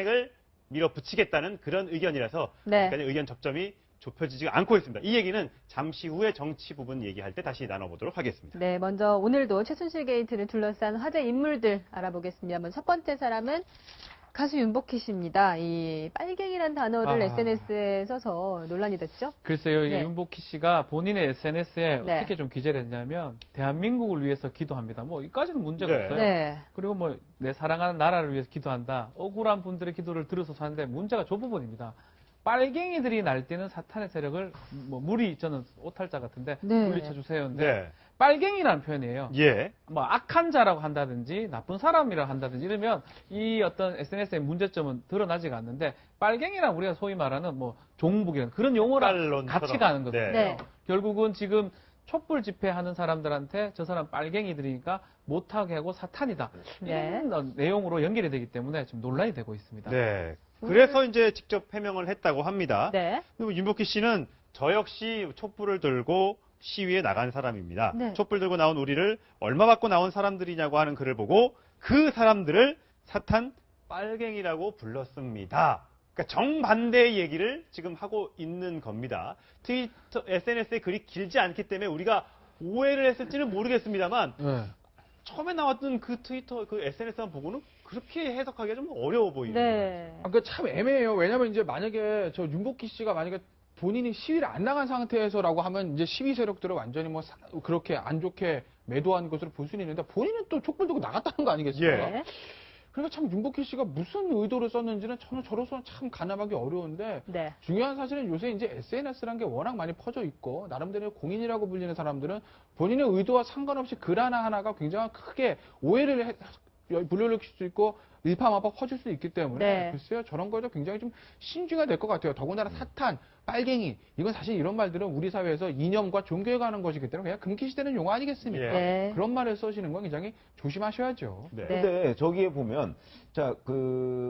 을 밀어붙이겠다는 그런 의견이라서 네. 아직까지 의견 접점이 좁혀지지 않고 있습니다. 이 얘기는 잠시 후에 정치 부분 얘기할 때 다시 나눠보도록 하겠습니다. 네, 먼저 오늘도 최순실 게이트를 둘러싼 화제 인물들 알아보겠습니다. 먼저 첫 번째 사람은 가수 윤복희 씨입니다. 이 빨갱이란 단어를 SNS에 써서 논란이 됐죠? 글쎄요, 네. 윤복희 씨가 본인의 SNS에 네. 어떻게 좀 기재를 했냐면, 대한민국을 위해서 기도합니다. 뭐, 이까지는 문제가 네. 없어요. 네. 그리고 뭐, 내 사랑하는 나라를 위해서 기도한다. 억울한 분들의 기도를 들어서 사는데, 문제가 저 부분입니다. 빨갱이들이 날뛰는 사탄의 세력을, 뭐, 물이 저는 오탈자 같은데, 네. 물리쳐 주세요. 근데 네. 빨갱이라는 표현이에요. 예. 뭐 악한 자라고 한다든지 나쁜 사람이라고 한다든지 이러면 이 어떤 SNS의 문제점은 드러나지가 않는데, 빨갱이란 우리가 소위 말하는 뭐 종북이라는 그런 용어랑 깔론처럼. 같이 가는 거거든요. 네. 결국은 지금 촛불 집회하는 사람들한테 저 사람 빨갱이들이니까 못하게 하고 사탄이다. 네. 이런 내용으로 연결이 되기 때문에 지금 논란이 되고 있습니다. 네. 그래서 이제 직접 해명을 했다고 합니다. 네. 그리고 윤복희 씨는 저 역시 촛불을 들고 시위에 나간 사람입니다. 네. 촛불 들고 나온 우리를 얼마 받고 나온 사람들이냐고 하는 글을 보고 그 사람들을 사탄 빨갱이라고 불렀습니다. 그러니까 정반대의 얘기를 지금 하고 있는 겁니다. 트위터, SNS에 글이 길지 않기 때문에 우리가 오해를 했을지는 모르겠습니다만 네. 처음에 나왔던 그 트위터, 그 SNS만 보고는 그렇게 해석하기가 좀 어려워 보이는 네. 아, 그 참 애매해요. 왜냐면 이제 만약에 저 윤복희 씨가 만약에 본인이 시위를 안 나간 상태에서라고 하면 이제 시위 세력들을 완전히 뭐 그렇게 안 좋게 매도한 것으로 볼 수는 있는데, 본인은 또 촛불 들고 나갔다는 거 아니겠습니까? 네. 그러니까 참 윤복희 씨가 무슨 의도를 썼는지는 저로서는 참 가늠하기 어려운데, 네. 중요한 사실은 요새 이제 SNS라는 게 워낙 많이 퍼져 있고 나름대로 공인이라고 불리는 사람들은 본인의 의도와 상관없이 글 하나하나가 굉장히 크게 오해를 불러일으킬 수 있고 일파만파 퍼질 수 있기 때문에 네. 글쎄요, 저런 거죠 굉장히 좀 신중해야 될 것 같아요. 더군다나 사탄, 빨갱이, 이건 사실 이런 말들은 우리 사회에서 이념과 종교에 관한 것이기 때문에 그냥 금기시되는 용어 아니겠습니까? 예. 네. 그런 말을 써시는 건 굉장히 조심하셔야죠. 네. 네. 근데 저기에 보면 자,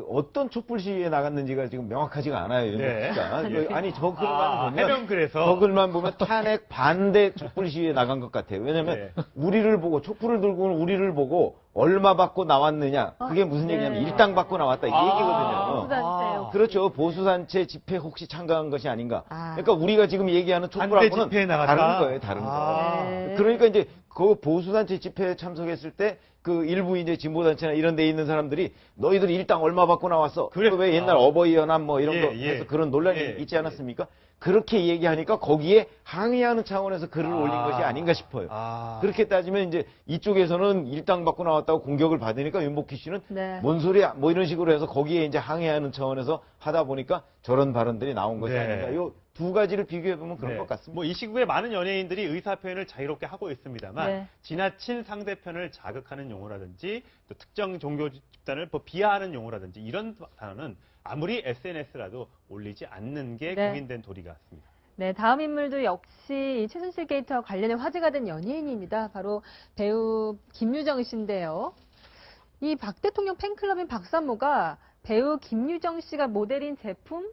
어떤 촛불 시위에 나갔는지가 지금 명확하지가 않아요, 네. 윤복희 씨가. 아니, 저 글만 보면 해명글에서 저 글만 보면 탄핵 반대 촛불 시위에 나간 것 같아요. 왜냐면 네. 우리를 보고, 촛불을 들고 온 우리를 보고 얼마 받고 나왔느냐, 그게 무슨 네. 얘기냐면 일당 받고 나왔다 이 얘기거든요. 보수단체요. 그렇죠. 보수단체 집회 혹시 참가한 것이 아닌가. 아. 그러니까 우리가 지금 얘기하는 반대 촛불하고는 집회에 나갔다. 다른 거예요, 다른 거. 네. 그러니까 이제 그 보수단체 집회에 참석했을 때 그 일부 이제 진보단체나 이런 데 있는 사람들이 너희들 일당 얼마 받고 나왔어? 그래. 왜 옛날 어버이 연합 뭐 이런 예, 거 예. 해서 그런 논란이 예, 있지 않았습니까? 그렇게 얘기하니까 거기에 항의하는 차원에서 글을 올린 아. 것이 아닌가 싶어요. 아. 그렇게 따지면 이제 이쪽에서는 일당 받고 나왔다고 공격을 받으니까 윤복희 씨는 네. 뭔 소리야? 뭐 이런 식으로 해서 거기에 이제 항의하는 차원에서 하다 보니까 저런 발언들이 나온 것이 네. 아닌가. 요 두 가지를 비교해 보면 그런 네. 것 같습니다. 뭐 이 시국에 많은 연예인들이 의사 표현을 자유롭게 하고 있습니다만 네. 지나친 상대편을 자극하는 용어라든지 또 특정 종교 집단을 뭐 비하하는 용어라든지 이런 단어는 아무리 SNS라도 올리지 않는 게 네. 공인된 도리 같습니다. 네, 다음 인물도 역시 이 최순실 게이트와 관련해 화제가 된 연예인입니다. 바로 배우 김유정 씨인데요. 이 박 대통령 팬클럽인 박사모가 배우 김유정 씨가 모델인 제품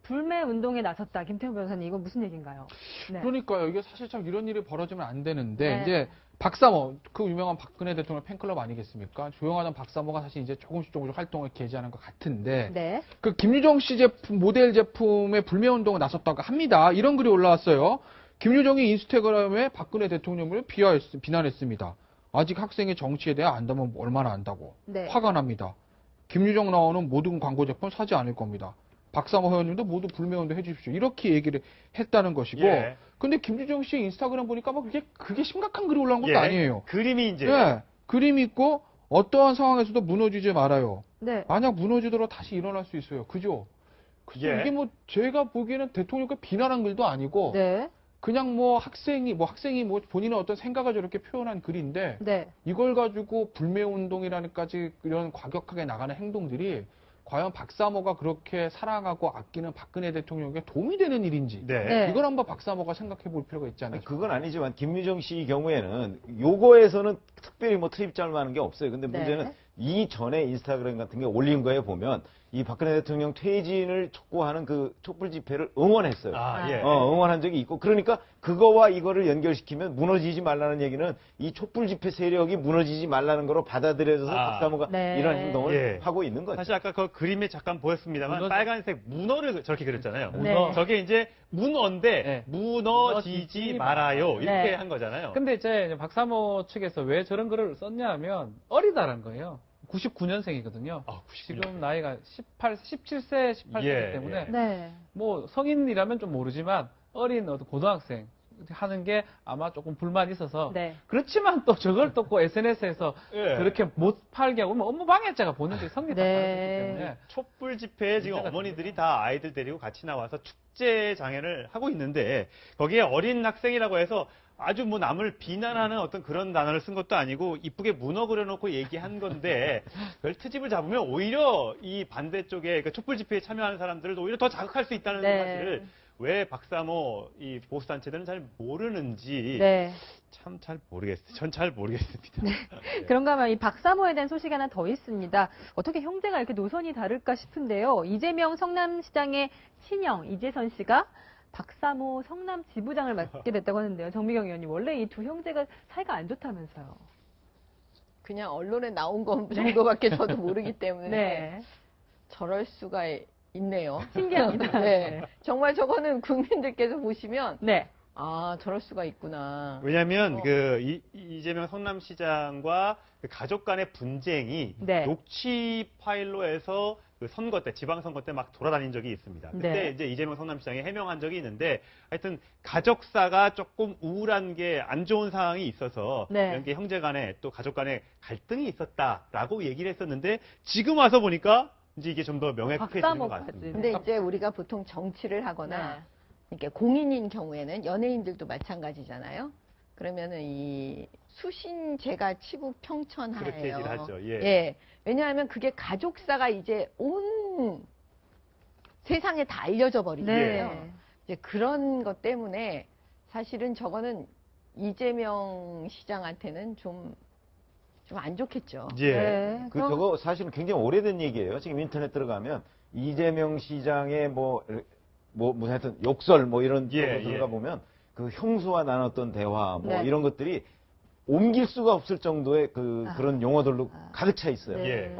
불매 운동에 나섰다. 김태형 변호사님, 이건 무슨 얘기인가요? 네. 그러니까요. 이게 사실 참 이런 일이 벌어지면 안 되는데, 네. 이제 박사모, 그 유명한 박근혜 대통령 팬클럽 아니겠습니까? 조용하던 박사모가 사실 이제 조금씩 활동을 개시하는 것 같은데, 네. 그 김유정 씨 제품, 모델 제품의 불매 운동에 나섰다고 합니다. 이런 글이 올라왔어요. 김유정이 인스타그램에 박근혜 대통령을 비난했습니다. 아직 학생이 정치에 대해 안다면 얼마나 안다고. 네. 화가 납니다. 김유정 나오는 모든 광고 제품 사지 않을 겁니다. 박사모 회원님도 모두 불매운동 해주십시오. 이렇게 얘기를 했다는 것이고. 예. 근데 김유정 씨 인스타그램 보니까 막 그게 심각한 글이 올라온 것도 예. 아니에요. 그림이 이제 예. 그림이 있고 어떠한 상황에서도 무너지지 말아요. 네. 만약 무너지더라도 다시 일어날 수 있어요. 그죠? 그죠? 예. 이게 뭐 제가 보기에는 대통령께 비난한 글도 아니고 네. 그냥 뭐 학생이 뭐 본인의 어떤 생각을 저렇게 표현한 글인데 네. 이걸 가지고 불매운동이라는까지 이런 과격하게 나가는 행동들이 과연 박사모가 그렇게 사랑하고 아끼는 박근혜 대통령에게 도움이 되는 일인지 네. 네. 이걸 한번 박사모가 생각해 볼 필요가 있지 않을까. 그건 아니지만 김유정 씨 경우에는 요거에서는 특별히 뭐 트입 잘만한 게 없어요. 근데 네. 문제는 이전에 인스타그램 같은 게 올린 거에 보면 이 박근혜 대통령 퇴진을 촉구하는 그 촛불 집회를 응원했어요. 아, 예. 응원한 적이 있고 그러니까 그거와 이거를 연결시키면 무너지지 말라는 얘기는 이 촛불 집회 세력이 무너지지 말라는 거로 받아들여져서 아. 박사모가 네. 이런 행동을 예. 하고 있는 거죠. 사실 아까 그 그림에 잠깐 보였습니다만 문어- 빨간색 문어를 저렇게 그렸잖아요. 네. 저게 이제 문어인데 네. 무너지지 무너지지 말아요. 이렇게 네. 한 거잖아요. 근데 이제 박사모 측에서 왜 저런 글을 썼냐 하면 어리다는 거예요. 99년생이거든요. 아, 99년. 지금 나이가 17세, 18세이기 예, 때문에 예. 네. 뭐 성인이라면 좀 모르지만 어린 어떤 고등학생 하는 게 아마 조금 불만이 있어서 네. 그렇지만 또 저걸 또 SNS에서 예. 그렇게 못 팔게 하고 면 업무 방해죄가 본인들이 성립 다 네. 받았기 때문에 촛불 집회에 지금 문제가 어머니들이 다 아이들 데리고 같이 나와서 축제 장애를 하고 있는데 거기에 어린 학생이라고 해서 아주 뭐 남을 비난하는 어떤 그런 단어를 쓴 것도 아니고 이쁘게 문어 그려놓고 얘기한 건데 그걸 트집을 잡으면 오히려 이 반대쪽에 그러니까 촛불 집회에 참여하는 사람들을 오히려 더 자극할 수 있다는 네. 사실을 왜 박사모 이 보수단체들은 잘 모르는지 네. 참 잘 모르겠어요. 전 잘 모르겠습니다. 그런가 하면 이 박사모에 대한 소식이 하나 더 있습니다. 어떻게 형제가 이렇게 노선이 다를까 싶은데요. 이재명 성남시장의 친형 이재선 씨가 박사모 성남 지부장을 맡게 됐다고 하는데요. 정미경 의원님, 원래 이 두 형제가 사이가 안 좋다면서요. 그냥 언론에 나온 건 정도밖에 저도 모르기 때문에 네. 저럴 수가 있네요. 신기합니다. 네. 정말 저거는 국민들께서 보시면 네. 아 저럴 수가 있구나. 왜냐하면 어. 그 이재명 성남시장과 그 가족 간의 분쟁이 네. 녹취 파일로 해서 그 선거 때 지방선거 때 막 돌아다닌 적이 있습니다. 그때 네. 이제 이재명 성남시장이 해명한 적이 있는데 하여튼 가족사가 조금 우울한 게 안 좋은 상황이 있어서 네. 이런 게 형제 간에 또 가족 간에 갈등이 있었다라고 얘기를 했었는데 지금 와서 보니까 이제 이게 좀 더 명확해지는 것 박사모까지. 같습니다. 근데 이제 우리가 보통 정치를 하거나 네. 이렇게 공인인 경우에는 연예인들도 마찬가지잖아요. 그러면은 이 수신제가 치부 평천하예요. 그렇게 얘기를 하죠. 예. 예. 왜냐하면 그게 가족사가 이제 온 세상에 다 알려져 버리잖아요. 네. 이제 그런 것 때문에 사실은 저거는 이재명 시장한테는 좀 안 좋겠죠. 예. 네. 그 저거 사실은 굉장히 오래된 얘기예요. 지금 인터넷 들어가면 이재명 시장의 무슨 하여튼 욕설 뭐 이런 예, 쪽으로 들어가 예. 보면 그 형수와 나눴던 대화 뭐 네. 이런 것들이 옮길 수가 없을 정도의 그런 용어들로 가득 차 있어요. 네. 예.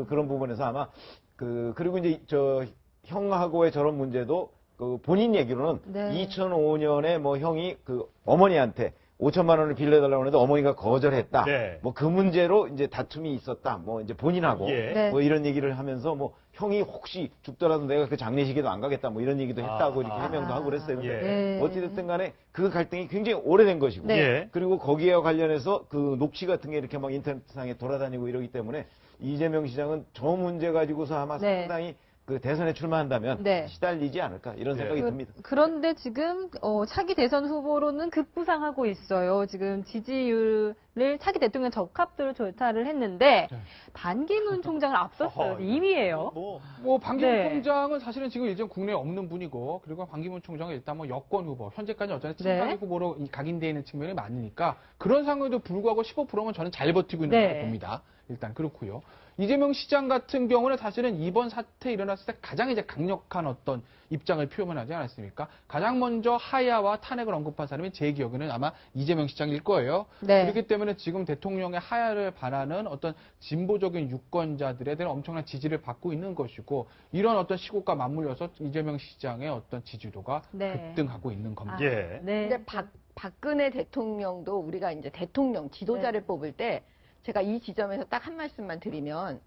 그런 부분에서 아마 그리고 이제 저 형하고의 저런 문제도 그 본인 얘기로는 네. 2005년에 뭐 형이 그 어머니한테 5천만 원을 빌려달라고 하는데 어머니가 거절했다. 네. 뭐 그 문제로 이제 다툼이 있었다. 뭐 이제 본인하고 예. 네. 뭐 이런 얘기를 하면서 뭐 형이 혹시 죽더라도 내가 그 장례식에도 안 가겠다. 뭐 이런 얘기도 했다고 이렇게 해명도 하고 그랬어요. 근데 예. 네. 어찌됐든 간에 그 갈등이 굉장히 오래된 것이고 네. 예. 그리고 거기에 관련해서 그 녹취 같은 게 이렇게 막 인터넷상에 돌아다니고 이러기 때문에 이재명 시장은 저 문제 가지고서 아마 네. 상당히 그 대선에 출마한다면 네. 시달리지 않을까 이런 네. 생각이 듭니다. 그런데 지금 차기 대선 후보로는 급부상하고 있어요. 지금 지지율을 차기 대통령 적합도를 조사를 했는데 네. 반기문 총장을 앞섰어요. 어허, 2위예요. 뭐 반기문 네. 총장은 사실은 지금 이제 국내에 없는 분이고, 그리고 반기문 총장은 일단 뭐 여권 후보, 현재까지 어쩌나 친박의 네. 후보로 각인되어 있는 측면이 많으니까, 그런 상황에도 불구하고 15%면 저는 잘 버티고 있는 네. 거라고 봅니다. 일단 그렇고요. 이재명 시장 같은 경우는 사실은 이번 사태 일어났을 때 가장 이제 강력한 어떤 입장을 표현하지 않았습니까? 가장 먼저 하야와 탄핵을 언급한 사람이 제 기억에는 아마 이재명 시장일 거예요. 네. 그렇기 때문에 지금 대통령의 하야를 바라는 어떤 진보적인 유권자들에 대한 엄청난 지지를 받고 있는 것이고, 이런 어떤 시국과 맞물려서 이재명 시장의 어떤 지지도가 네. 급등하고 있는 겁니다. 예. 네. 근데 박근혜 대통령도 우리가 이제 대통령 지도자를 네. 뽑을 때 제가 이 지점에서 딱 한 말씀만 드리면,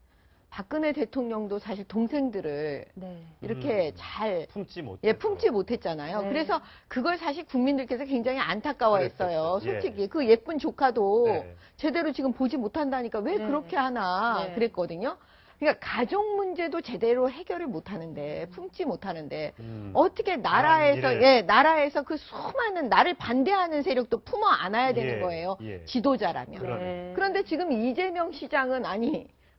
박근혜 대통령도 사실 동생들을 네. 이렇게 잘 품지 못. 품지 못했잖아요. 네. 그래서 그걸 사실 국민들께서 굉장히 안타까워했어요. 그랬었죠. 예. 솔직히 그 예쁜 조카도 네. 제대로 지금 보지 못한다니까 왜 네. 그렇게 하나 네. 그랬거든요. 그러니까 가족 문제도 제대로 해결을 못하는데, 품지 못하는데 음. 어떻게 나라에서 일을. 나라에서 그 수많은 나를 반대하는 세력도 품어 안아야 되는 예, 거예요. 예. 지도자라면. 그러네. 그런데 지금 이재명 시장은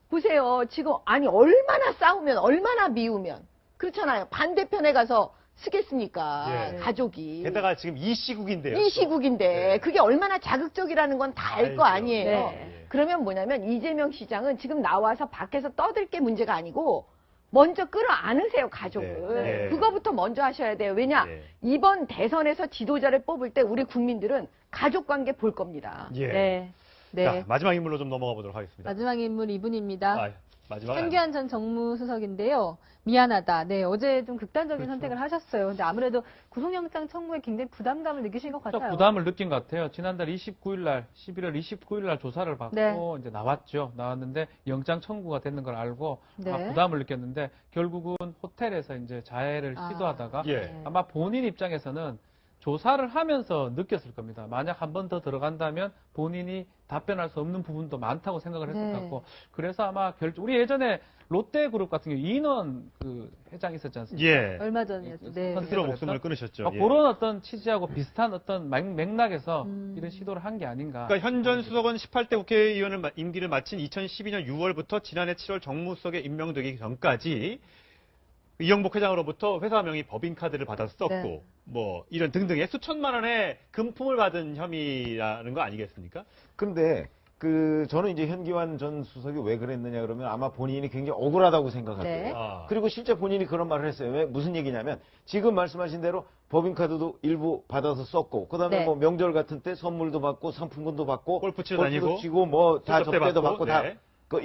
보세요. 지금 얼마나 싸우면, 얼마나 미우면, 그렇잖아요. 반대편에 가서 쓰겠습니까? 예. 가족이. 게다가 지금 이 시국인데요. 이 시국인데 네. 그게 얼마나 자극적이라는 건 다 알 거 알죠. 아니에요. 네. 그러면 뭐냐면 이재명 시장은 지금 나와서 밖에서 떠들 게 문제가 아니고 먼저 끌어안으세요, 가족을. 네. 그거부터 먼저 하셔야 돼요. 왜냐? 예. 이번 대선에서 지도자를 뽑을 때 우리 국민들은 가족 관계 볼 겁니다. 예. 네. 네. 자, 마지막 인물로 좀 넘어가 보도록 하겠습니다. 마지막 인물 이분입니다. 아, 마지막 한규안 전 정무수석인데요. 미안하다. 네, 어제 좀 극단적인 그렇죠. 선택을 하셨어요. 근데 아무래도 구속영장 청구에 굉장히 부담감을 느끼신 것 같아요. 부담을 느낀 것 같아요. 지난달 29일 날, 11월 29일 날 조사를 받고 네. 이제 나왔죠. 나왔는데 영장 청구가 됐는 걸 알고 네. 부담을 느꼈는데 결국은 호텔에서 이제 자해를 아, 시도하다가 예. 아마 본인 입장에서는 조사를 하면서 느꼈을 겁니다. 만약 한 번 더 들어간다면 본인이 답변할 수 없는 부분도 많다고 생각을 했을 네. 것 같고 그래서 아마 우리 예전에 롯데그룹 같은 경우 이인원 그 회장 있었지 않습니까? 예. 얼마 전이었죠. 네. 스스로 목숨을 끊으셨죠. 예. 그런 어떤 취지하고 비슷한 어떤 맥락에서 음. 이런 시도를 한 게 아닌가. 그러니까 현 전 수석은 18대 국회의원을 임기를 마친 2012년 6월부터 지난해 7월 정무수석에 임명되기 전까지 이영복 회장으로부터 회사명의 법인카드를 받아서 썼고 네. 뭐 이런 등등의 수천만 원의 금품을 받은 혐의라는 거 아니겠습니까? 근데 저는 이제 현기환 전 수석이 왜 그랬느냐 그러면 아마 본인이 굉장히 억울하다고 생각할 네. 거예요. 아. 그리고 실제 본인이 그런 말을 했어요. 왜 무슨 얘기냐면 지금 말씀하신 대로 법인카드도 일부 받아서 썼고 그다음에 네. 뭐 명절 같은 때 선물도 받고 상품권도 받고 골프 치러 골프도 다니고 치고 뭐 다 술접대 접대도 받고, 받고 다 네.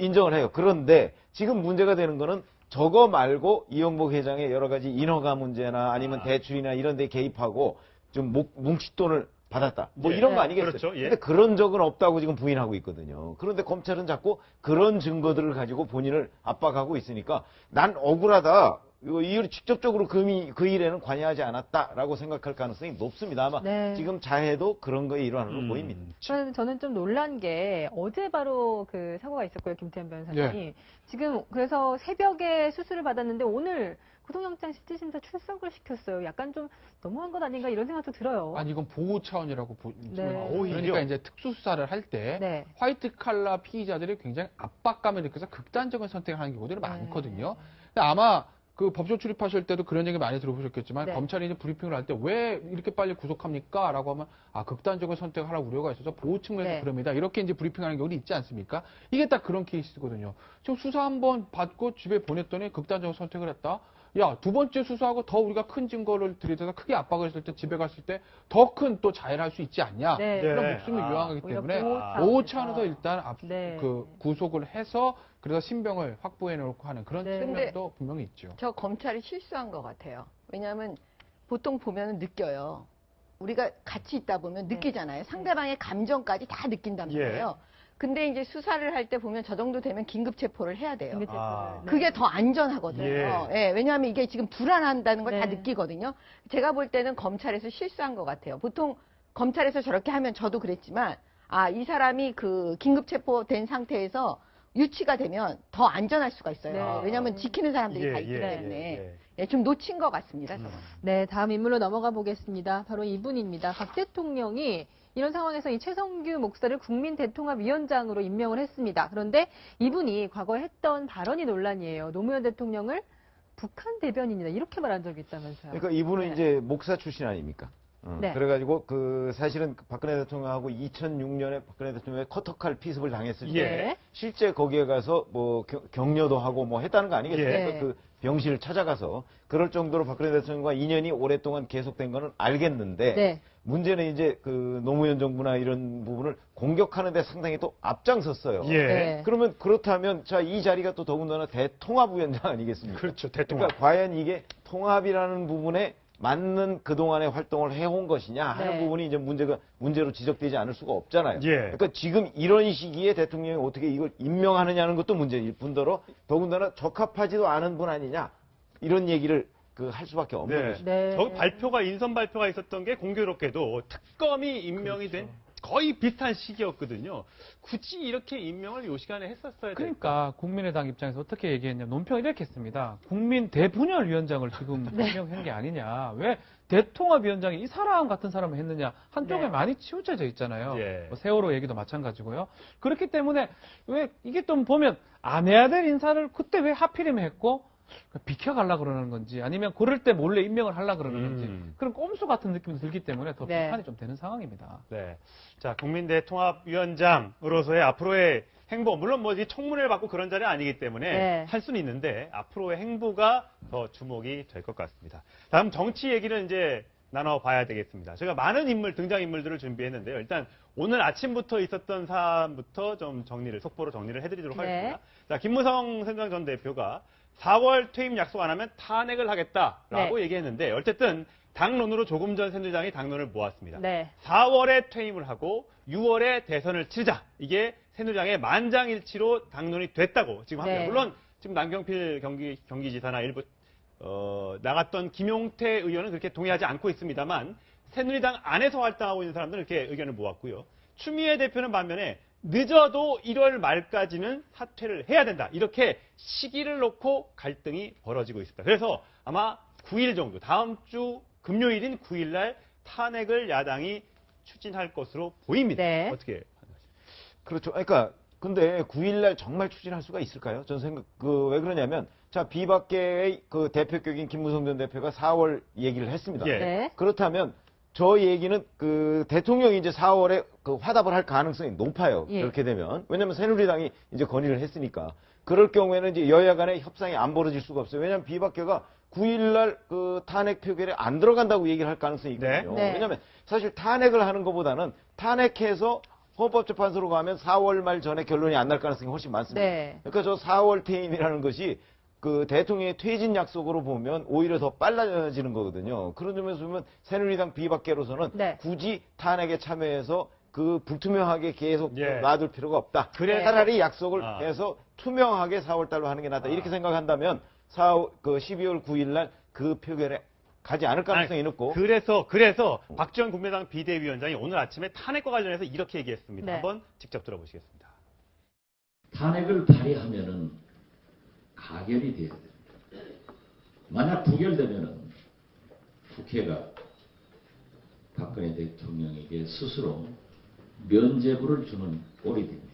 인정을 해요. 그런데 지금 문제가 되는 거는 저거 말고 이영복 회장의 여러 가지 인허가 문제나 아니면 대출이나 이런 데 개입하고 좀 뭉칫돈을 받았다. 뭐 예. 이런 거 아니겠어요? 그렇죠. 예. 근데 그런 적은 없다고 지금 부인하고 있거든요. 그런데 검찰은 자꾸 그런 증거들을 가지고 본인을 압박하고 있으니까 난 억울하다. 이걸 직접적으로 그 일에는 관여하지 않았다라고 생각할 가능성이 높습니다. 아마 네. 지금 자해도 그런 거의 일환으로 보입니다. 저는 좀 놀란 게 어제 바로 그 사고가 있었고요, 김태현 변호사님이. 예. 지금 그래서 새벽에 수술을 받았는데 오늘 구속영장 실질심사 출석을 시켰어요. 약간 좀 너무한 것 아닌가 이런 생각도 들어요. 아니 이건 보호 차원이라고 보시면 네. 오히려. 그러니까 이제 특수수사를 할 때 네. 화이트 칼라 피의자들이 굉장히 압박감을 느껴서 극단적인 선택을 하는 경우들이 많거든요. 근데 아마 그 법조 출입하실 때도 그런 얘기 많이 들어보셨겠지만 네. 검찰이 이제 브리핑을 할 때 왜 이렇게 빨리 구속합니까? 라고 하면 극단적인 선택을 하라고 우려가 있어서 보호 측면에서 네. 그럽니다. 이렇게 이제 브리핑하는 경우도 있지 않습니까? 이게 딱 그런 케이스거든요. 지금 수사 한번 받고 집에 보냈더니 극단적인 선택을 했다. 야, 두 번째 수사하고 더 우리가 큰 증거를 들이대서 크게 압박을 했을 때 집에 갔을 때 더 큰 또 자해를 할 수 있지 않냐. 네. 그런 목숨이 유황하기 오히려 때문에 보호 보호 차원에서. 차원에서 일단 네. 구속을 해서 그래서 신병을 확보해 놓고 하는 그런 네. 측면도 분명히 있죠. 저 검찰이 실수한 것 같아요. 왜냐하면 보통 보면 느껴요. 우리가 같이 있다 보면 네. 느끼잖아요. 상대방의 감정까지 다 느낀단 말이에요. 근데 이제 수사를 할 때 보면 저 정도 되면 긴급 체포를 해야 돼요. 긴급 아. 체포를. 네. 그게 더 안전하거든요. 예. 예, 왜냐하면 이게 지금 불안한다는 걸 다 네. 느끼거든요. 제가 볼 때는 검찰에서 실수한 것 같아요. 보통 검찰에서 저렇게 하면 저도 그랬지만, 이 사람이 그 긴급 체포된 상태에서 유치가 되면 더 안전할 수가 있어요. 네. 왜냐하면 지키는 사람들이 예, 다 있기 예, 때문에. 예. 좀 놓친 것 같습니다. 저는. 네, 다음 인물로 넘어가 보겠습니다. 바로 이분입니다. 박 대통령이 이런 상황에서 이 최성규 목사를 국민대통합위원장으로 임명을 했습니다. 그런데 이분이 과거에 했던 발언이 논란이에요. 노무현 대통령을 북한 대변인이다 이렇게 말한 적이 있다면서요. 그러니까 이분은 네. 이제 목사 출신 아닙니까? 네. 그래가지고 사실은 박근혜 대통령하고 2006년에 박근혜 대통령의 커터칼 피습을 당했을 때 예. 실제 거기에 가서 뭐 격려도 하고 뭐 했다는 거 아니겠습니까? 예. 그 병실을 찾아가서 그럴 정도로 박근혜 대통령과 인연이 오랫동안 계속된 거는 알겠는데 네. 문제는 이제 그 노무현 정부나 이런 부분을 공격하는데 상당히 또 앞장섰어요. 예. 네. 그러면 그렇다면 자 이 자리가 또 더군다나 대통합위원장 아니겠습니까? 그렇죠. 대통합. 그러니까 과연 이게 통합이라는 부분에 맞는 그동안의 활동을 해온 것이냐 하는 네. 부분이 이제 문제로 지적되지 않을 수가 없잖아요. 예. 그러니까 지금 이런 시기에 대통령이 어떻게 이걸 임명하느냐는 것도 문제일 뿐더러 더군다나 적합하지도 않은 분 아니냐 이런 얘기를 할 수밖에 없는 네. 것이죠. 네. 저 인선 발표가 있었던 게 공교롭게도 특검이 임명이 된 거의 비슷한 시기였거든요. 굳이 이렇게 임명을 요 시간에 했었어야 될까? 그러니까 국민의당 입장에서 어떻게 얘기했냐면 논평 이렇게 했습니다. 국민 대분열위원장을 지금 임명한 게 아니냐. 왜 대통합위원장이 이 사람 같은 사람을 했느냐. 한쪽에 네. 많이 치우쳐져 있잖아요. 예. 뭐 세월호 얘기도 마찬가지고요. 그렇기 때문에 왜 이게 좀 보면 안 해야 될 인사를 그때 왜 하필이면 했고 비켜가려 그러는 건지 아니면 고를 때 몰래 임명을 하려 그러는 건지 음. 그런 꼼수 같은 느낌도 들기 때문에 더 네. 비판이 좀 되는 상황입니다. 네. 자, 국민대 통합위원장으로서의 앞으로의 행보, 물론 뭐 이 청문회를 받고 그런 자리는 아니기 때문에 네. 할 수는 있는데 앞으로의 행보가 더 주목이 될 것 같습니다. 다음 정치 얘기를 이제 나눠봐야 되겠습니다. 저희가 많은 인물, 등장인물들을 준비했는데요. 일단 오늘 아침부터 있었던 사안부터 좀 속보로 정리를 해드리도록 네. 하겠습니다. 자, 김무성 새누리당 전 대표가 4월 퇴임 약속 안 하면 탄핵을 하겠다라고 네. 얘기했는데 어쨌든 당론으로 조금 전 새누리당이 당론을 모았습니다. 네. 4월에 퇴임을 하고 6월에 대선을 치르자. 이게 새누리당의 만장일치로 당론이 됐다고 지금 합니다. 네. 물론 지금 남경필 경기지사나 일부 나갔던 김용태 의원은 그렇게 동의하지 않고 있습니다만 새누리당 안에서 활동하고 있는 사람들은 이렇게 의견을 모았고요. 추미애 대표는 반면에 늦어도 1월 말까지는 사퇴를 해야 된다. 이렇게 시기를 놓고 갈등이 벌어지고 있습니다. 그래서 아마 9일 정도, 다음 주 금요일인 9일 날 탄핵을 야당이 추진할 것으로 보입니다. 네. 어떻게? 그렇죠. 그러니까 근데 9일날 정말 추진할 수가 있을까요? 저는 왜 그러냐면 자 비박계의 그 대표격인 김무성 전 대표가 4월 얘기를 했습니다. 예. 네. 그렇다면 저 얘기는 그 대통령이 이제 4월에 그 화답을 할 가능성이 높아요. 예. 그렇게 되면 왜냐하면 새누리당이 이제 건의를 했으니까 그럴 경우에는 이제 여야 간의 협상이 안 벌어질 수가 없어요. 왜냐하면 비박계가 9일날 그 탄핵 표결에 안 들어간다고 얘기를 할 가능성이 있거든요. 네. 네. 왜냐하면 사실 탄핵을 하는 것보다는 탄핵해서 헌법재판소로 가면 4월 말 전에 결론이 안 날 가능성이 훨씬 많습니다. 네. 그러니까 저 4월 퇴임이라는 것이 그 대통령의 퇴진 약속으로 보면 오히려 더 빨라지는 거거든요. 그런 점에서 보면 새누리당 비박계로서는 네. 굳이 탄핵에 참여해서 그 불투명하게 계속 예. 놔둘 필요가 없다. 그래서- 차라리 약속을 아. 해서 투명하게 4월 달로 하는 게 낫다. 이렇게 생각한다면 12월 9일 날 그 표결에 가지 않을 가능성이 높고 그래서 박지원 국민의당 비대위원장이 오늘 아침에 탄핵과 관련해서 이렇게 얘기했습니다. 네. 한번 직접 들어보시겠습니다. 탄핵을 발의하면은 가결이 돼야 됩니다. 만약 부결되면은 국회가 박근혜 대통령에게 스스로 면죄부를 주는 꼴이 됩니다.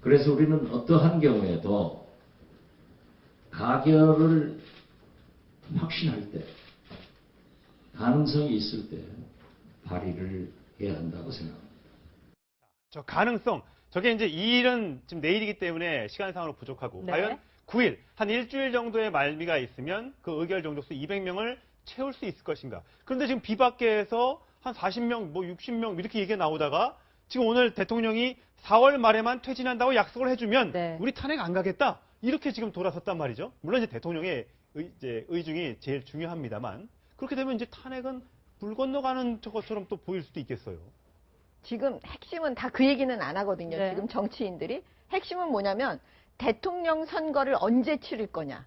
그래서 우리는 어떠한 경우에도 가결을 확신할 때, 가능성이 있을 때 발의를 해야 한다고 생각합니다. 저 가능성, 저게 이제 이 일은 지금 내일이기 때문에 시간상으로 부족하고 네. 과연 9일, 한 일주일 정도의 말미가 있으면 그 의결 정족수 200명을 채울 수 있을 것인가. 그런데 지금 비박계에서 한 40명, 뭐 60명 이렇게 얘기가 나오다가 지금 오늘 대통령이 4월 말에만 퇴진한다고 약속을 해주면 네. 우리 탄핵 안 가겠다. 이렇게 지금 돌아섰단 말이죠. 물론 이제 대통령의 의중이 제일 중요합니다만 그렇게 되면 이제 탄핵은 물 건너가는 것처럼 또 보일 수도 있겠어요. 지금 핵심은 다 그 얘기는 안 하거든요. 네. 지금 정치인들이. 핵심은 뭐냐면 대통령 선거를 언제 치를 거냐.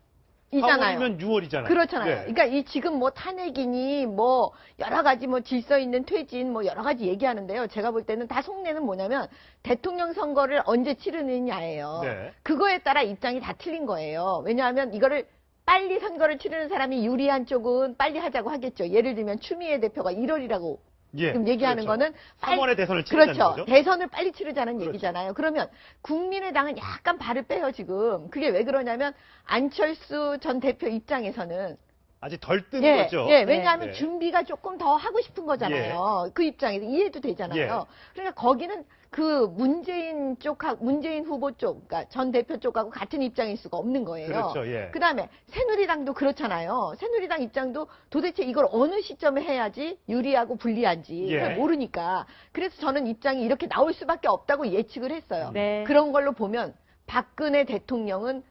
이잖아요. 4월이면 6월이잖아요. 그렇잖아요. 네. 그러니까 이 지금 뭐 탄핵이니 뭐 여러 가지 뭐 질서 있는 퇴진 뭐 여러 가지 얘기하는데요. 제가 볼 때는 다 속내는 뭐냐면 대통령 선거를 언제 치르느냐예요. 네. 그거에 따라 입장이 다 틀린 거예요. 왜냐하면 이거를 빨리 선거를 치르는 사람이 유리한 쪽은 빨리 하자고 하겠죠. 예를 들면 추미애 대표가 1월이라고 예, 지금 얘기하는 그렇죠. 거는 3월에 대선을 치르자는 그렇죠. 거죠. 대선을 빨리 치르자는 그렇죠. 얘기잖아요. 그러면 국민의당은 약간 발을 빼요, 지금. 그게 왜 그러냐면 안철수 전 대표 입장에서는 아직 덜 뜬 예, 거죠. 예, 왜냐하면 네. 준비가 조금 더 하고 싶은 거잖아요. 그 입장에서 이해도 되잖아요. 예. 그러니까 거기는 그 문재인 후보 쪽, 그러니까 전 대표 쪽하고 같은 입장일 수가 없는 거예요. 그렇죠. 예. 그다음에 새누리당도 그렇잖아요. 새누리당 입장도 도대체 이걸 어느 시점에 해야지 유리하고 불리한지 예. 잘 모르니까. 그래서 저는 입장이 이렇게 나올 수밖에 없다고 예측을 했어요. 네. 그런 걸로 보면 박근혜 대통령은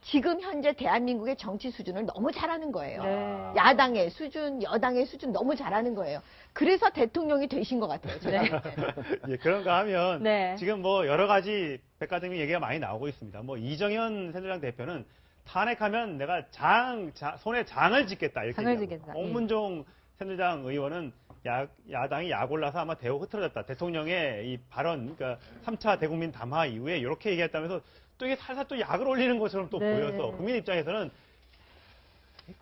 지금 현재 대한민국의 정치 수준을 너무 잘하는 거예요. 네. 야당의 수준, 여당의 수준 너무 잘하는 거예요. 그래서 대통령이 되신 것 같아요. 제가 네. 볼 때는. 예, 그런가 하면 네. 지금 뭐 여러 가지 백과점이 얘기가 많이 나오고 있습니다. 뭐 이정현 새누리당 대표는 탄핵하면 내가 손에 장을 짓겠다 이렇게 장을 얘기하고 짓겠다. 홍문종 새누리당 의원은 야당이 약올라서 아마 대우 흐트러졌다. 대통령의 이 발언, 그러니까 3차 대국민 담화 이후에 이렇게 얘기했다면서 또 이게 살살 또 약을 올리는 것처럼 또 네. 보여서 국민 입장에서는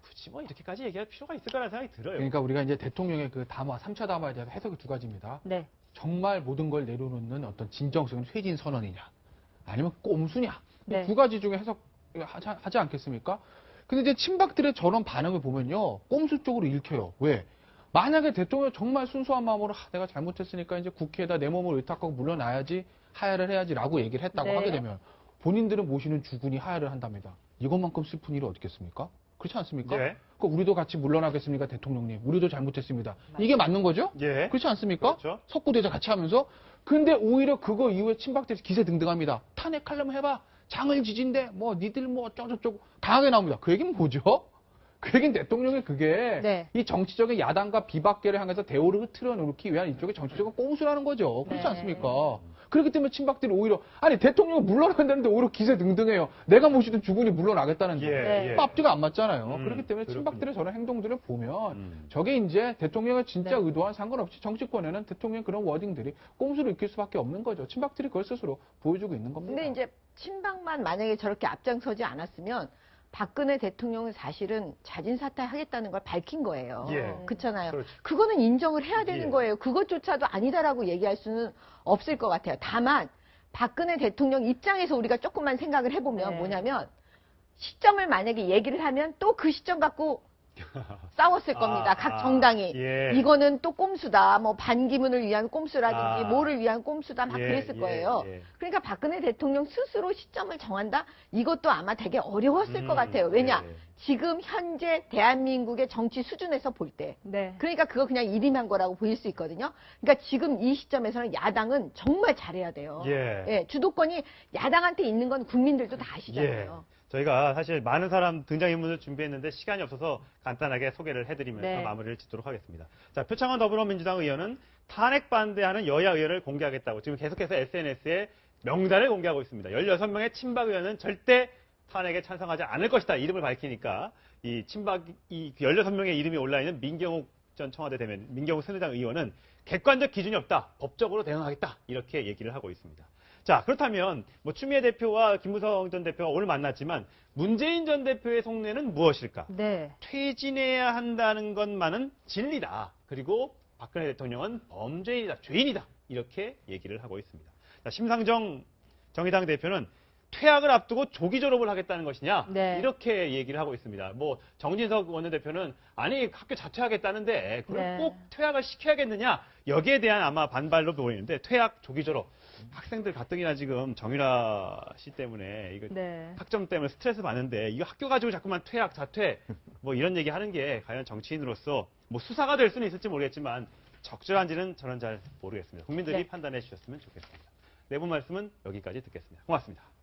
굳이 뭐 이렇게까지 얘기할 필요가 있을까라는 생각이 들어요. 그러니까 우리가 이제 대통령의 그 담화, 3차 담화에 대해서 해석이 두 가지입니다. 네. 정말 모든 걸 내려놓는 어떤 진정성의 퇴진 선언이냐, 아니면 꼼수냐. 이 네. 두 가지 중에 해석이 하지 않겠습니까? 근데 이제 친박들의 저런 반응을 보면요. 꼼수 쪽으로 읽혀요. 왜? 만약에 대통령 정말 순수한 마음으로 내가 잘못했으니까 이제 국회에다 내 몸을 의탁하고 물러나야지 하야를 해야지라고 얘기를 했다고 네. 하게 되면 본인들은 모시는 주군이 하야를 한답니다. 이것만큼 슬픈 일이 어딨겠습니까? 그렇지 않습니까? 예. 그러니까 우리도 같이 물러나겠습니까, 대통령님? 우리도 잘못했습니다. 이게 맞는 거죠? 예. 그렇지 않습니까? 그렇죠. 석구대자 같이 하면서. 근데 오히려 그거 이후에 친박들이 기세등등합니다. 탄핵하려면 해봐. 장을 지진대. 뭐 니들 뭐 어쩌고저쩌고 강하게 나옵니다. 그 얘기는 뭐죠? 그 얘기는 대통령의 그게 네. 이 정치적인 야당과 비박계를 향해서 대오를 흐트러 놓기 위한 이쪽의 정치적인 꼼수라는 거죠. 그렇지 네. 않습니까? 그렇기 때문에 친박들이 오히려 아니 대통령은 물러나는데 오히려 기세등등해요. 내가 모시던 주군이 물러나겠다는데. 예. 예. 앞뒤가 안 맞잖아요. 그렇기 때문에 그렇군요. 친박들의 저런 행동들을 보면 음. 저게 이제 대통령의 진짜 네. 의도와 상관없이 정치권에는 대통령의 그런 워딩들이 꼼수로 익힐 수밖에 없는 거죠. 친박들이 그걸 스스로 보여주고 있는 겁니다. 근데 이제 친박만 만약에 저렇게 앞장서지 않았으면 박근혜 대통령은 사실은 자진 사퇴하겠다는 걸 밝힌 거예요. 예. 그렇잖아요. 그렇죠. 그거는 인정을 해야 되는 예. 거예요. 그것조차도 아니다라고 얘기할 수는 없을 것 같아요. 다만 박근혜 대통령 입장에서 우리가 조금만 생각을 해보면 네. 뭐냐면 시점을 만약에 얘기를 하면 또 그 시점 갖고 싸웠을 겁니다. 각 정당이. 예. 이거는 또 꼼수다. 뭐 반기문을 위한 꼼수라든지 아. 뭐를 위한 꼼수다. 막 예, 그랬을 거예요. 예. 그러니까 박근혜 대통령 스스로 시점을 정한다? 이것도 아마 되게 어려웠을 것 같아요. 왜냐? 예. 지금 현재 대한민국의 정치 수준에서 볼 때. 네. 그러니까 그거 그냥 일임한 거라고 보일 수 있거든요. 그러니까 지금 이 시점에서는 야당은 정말 잘해야 돼요. 예. 주도권이 야당한테 있는 건 국민들도 다 아시잖아요. 저희가 사실 많은 사람 등장인물을 준비했는데 시간이 없어서 간단하게 소개를 해드리면서 네. 마무리를 짓도록 하겠습니다. 자, 표창원 더불어민주당 의원은 탄핵 반대하는 여야 의원을 공개하겠다고 지금 계속해서 SNS에 명단을 공개하고 있습니다. 16명의 친박 의원은 절대 탄핵에 찬성하지 않을 것이다. 이름을 밝히니까 이 친박, 이 16명의 이름이 올라있는 민경욱 전 청와대 대변인, 민경욱 새누리당 의원은 객관적 기준이 없다. 법적으로 대응하겠다. 이렇게 얘기를 하고 있습니다. 자, 그렇다면 뭐 추미애 대표와 김무성 전 대표가 오늘 만났지만 문재인 전 대표의 속내는 무엇일까? 네. 퇴진해야 한다는 것만은 진리다. 그리고 박근혜 대통령은 범죄인이다, 죄인이다. 이렇게 얘기를 하고 있습니다. 자, 심상정 정의당 대표는 퇴학을 앞두고 조기 졸업을 하겠다는 것이냐? 네. 이렇게 얘기를 하고 있습니다. 뭐 정진석 원내대표는 아니 학교 자퇴하겠다는데 그럼 네. 꼭 퇴학을 시켜야겠느냐? 여기에 대한 아마 반발로 보이는데 퇴학 조기 졸업 학생들 가뜩이나 지금 정유라 씨 때문에 이거 네. 학점 때문에 스트레스 받는데 이거 학교 가지고 자꾸만 퇴학 자퇴 뭐 이런 얘기 하는 게 과연 정치인으로서 뭐 수사가 될 수는 있을지 모르겠지만 적절한지는 저는 잘 모르겠습니다. 국민들이 네. 판단해 주셨으면 좋겠습니다. 내부 말씀은 여기까지 듣겠습니다. 고맙습니다.